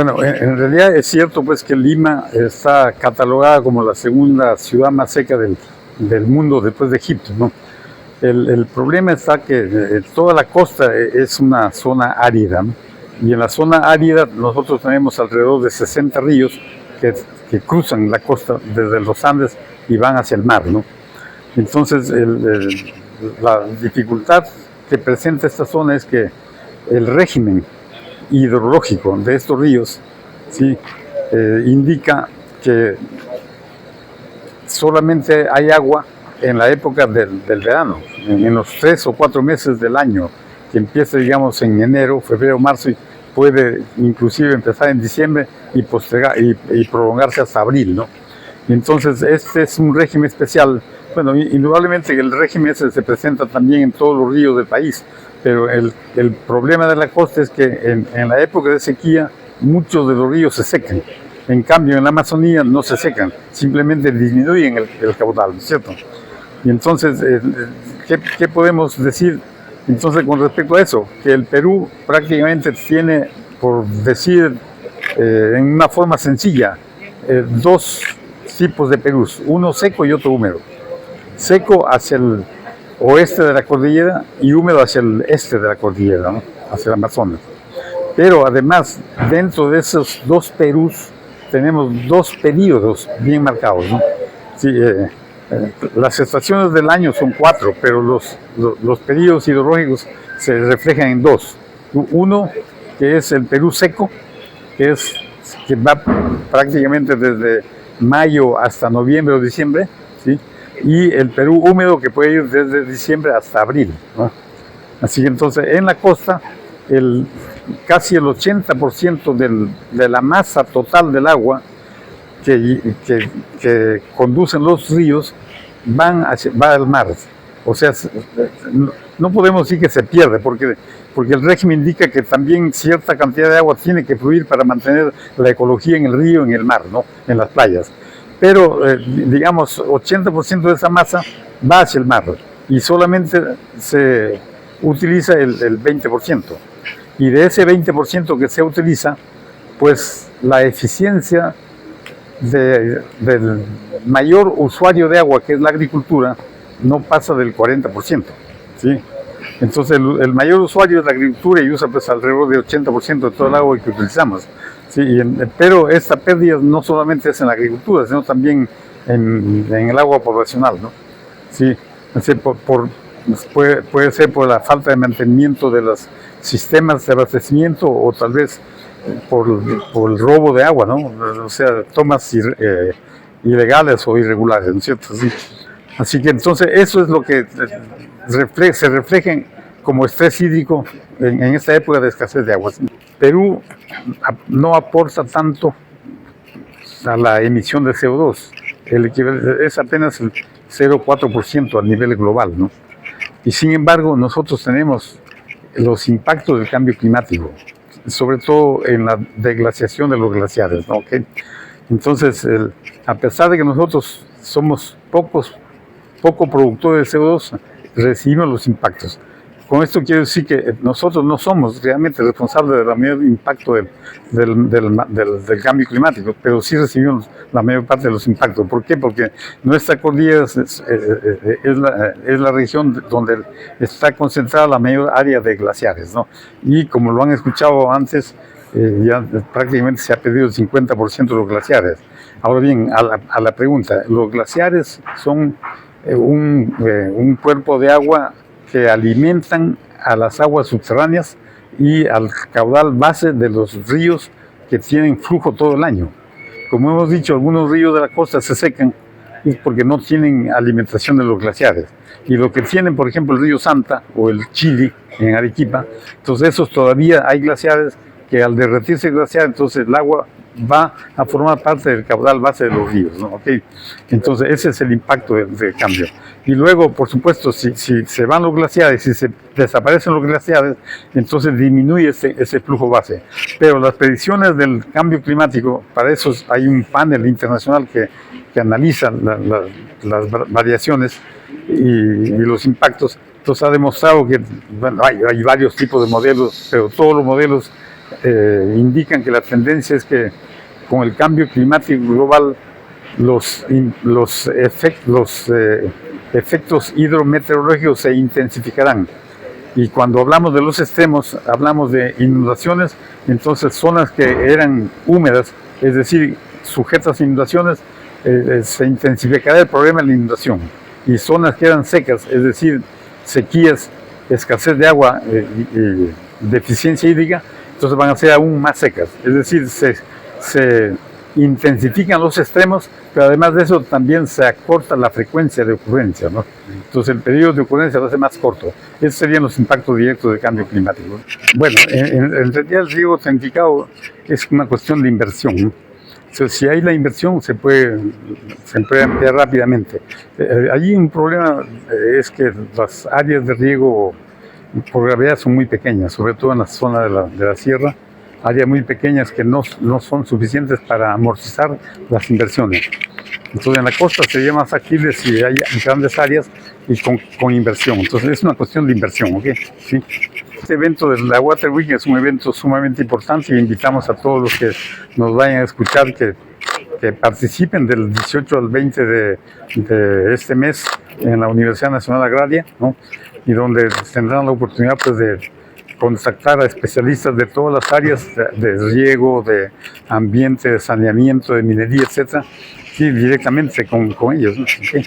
Bueno, en realidad es cierto pues que Lima está catalogada como la segunda ciudad más seca del mundo después de Egipto, ¿no? El problema está que toda la costa es una zona árida, ¿no? Y en la zona árida nosotros tenemos alrededor de 60 ríos que cruzan la costa desde los Andes y van hacia el mar, ¿no? Entonces la dificultad que presenta esta zona es que el régimen hidrológico de estos ríos, ¿sí? Indica que solamente hay agua en la época del verano, en los 3 o 4 meses del año, que empieza, digamos, en enero, febrero, marzo, y puede inclusive empezar en diciembre y prolongarse hasta abril, ¿no? Entonces, este es un régimen especial. Bueno, indudablemente el régimen ese se presenta también en todos los ríos del país, pero el problema de la costa es que en la época de sequía muchos de los ríos se secan. En cambio, en la Amazonía no se secan, simplemente disminuyen el caudal, ¿cierto? Y entonces, ¿qué podemos decir entonces con respecto a eso? Que el Perú prácticamente tiene, por decir en una forma sencilla, dos tipos de Perús, uno seco y otro húmedo. Seco hacia el oeste de la cordillera y húmedo hacia el este de la cordillera, ¿no? Hacia el Amazonas. Pero además, dentro de esos dos Perús, tenemos dos periodos bien marcados, ¿no? Sí, las estaciones del año son 4, pero los periodos hidrológicos se reflejan en 2. Uno, que es el Perú seco, que va prácticamente desde mayo hasta noviembre o diciembre, ¿sí? Y el Perú húmedo, que puede ir desde diciembre hasta abril, ¿no? Así que entonces en la costa casi el 80% de la masa total del agua que conducen los ríos va al mar. O sea, no podemos decir que se pierde, porque el régimen indica que también cierta cantidad de agua tiene que fluir para mantener la ecología en el río, en el mar, ¿no? En las playas. Pero, digamos, 80% de esa masa va hacia el mar y solamente se utiliza el 20%. Y de ese 20% que se utiliza, pues la eficiencia del mayor usuario de agua, que es la agricultura, no pasa del 40%, ¿sí? Entonces el mayor usuario es la agricultura y usa pues alrededor del 80% de todo el agua que utilizamos, ¿sí? Pero esta pérdida no solamente es en la agricultura, sino también en el agua poblacional, ¿no? ¿Sí? Así, puede ser por la falta de mantenimiento de los sistemas de abastecimiento o tal vez por el robo de agua, ¿no? O sea, tomas ilegales o irregulares, ¿no es cierto? Sí. Así que entonces eso es lo que se refleja como estrés hídrico en esta época de escasez de agua. Perú no aporta tanto a la emisión de CO2, es apenas el 0,4% a nivel global, ¿no? Y sin embargo nosotros tenemos los impactos del cambio climático, sobre todo en la deglaciación de los glaciares, ¿no? ¿Okay? Entonces, a pesar de que nosotros somos poco productores de CO2, recibimos los impactos. Con esto quiero decir que nosotros no somos realmente responsables del mayor impacto del cambio climático, pero sí recibimos la mayor parte de los impactos. ¿Por qué? Porque nuestra cordillera es la región donde está concentrada la mayor área de glaciares, ¿no? Y como lo han escuchado antes, ya prácticamente se ha perdido el 50% de los glaciares. Ahora bien, a la pregunta, los glaciares son un cuerpo de agua que alimentan a las aguas subterráneas y al caudal base de los ríos que tienen flujo todo el año. Como hemos dicho, algunos ríos de la costa se secan es porque no tienen alimentación de los glaciares. Y lo que tienen, por ejemplo, el río Santa o el Chili en Arequipa, entonces esos todavía hay glaciares que al derretirse el glaciar, entonces el agua va a formar parte del caudal base de los ríos, ¿no? ¿Okay? Entonces ese es el impacto del cambio. Y luego, por supuesto, si se van los glaciares, si se desaparecen los glaciares, entonces disminuye ese flujo base. Pero las predicciones del cambio climático, para eso hay un panel internacional que analiza las variaciones y los impactos. Entonces ha demostrado que, bueno, hay varios tipos de modelos, pero todos los modelos indican que la tendencia es que con el cambio climático global los efectos hidrometeorológicos se intensificarán. Y cuando hablamos de los extremos, hablamos de inundaciones, entonces zonas que eran húmedas, es decir, sujetas a inundaciones, se intensificará el problema de la inundación. Y zonas que eran secas, es decir, sequías, escasez de agua y deficiencia hídrica, entonces van a ser aún más secas. Es decir, se intensifican los extremos, pero además de eso también se acorta la frecuencia de ocurrencia, ¿no? Entonces el periodo de ocurrencia va a ser más corto. Esos serían los impactos directos del cambio climático. Bueno, en realidad el riego tecnificado es una cuestión de inversión, ¿no? Entonces, si hay la inversión, se puede ampliar rápidamente. Allí un problema es que las áreas de riego por gravedad son muy pequeñas, sobre todo en la zona de la sierra, áreas muy pequeñas que no son suficientes para amortizar las inversiones. Entonces en la costa sería más factible si hay grandes áreas y con inversión. Entonces es una cuestión de inversión, ¿ok? ¿Sí? Este evento de la Water Week es un evento sumamente importante y invitamos a todos los que nos vayan a escuchar que participen del 18 al 20 de este mes en la Universidad Nacional Agraria, ¿no? Y donde tendrán la oportunidad pues, de contactar a especialistas de todas las áreas de riego, de ambiente, de saneamiento, de minería, etcétera, y directamente con ellos, ¿no? ¿Okay?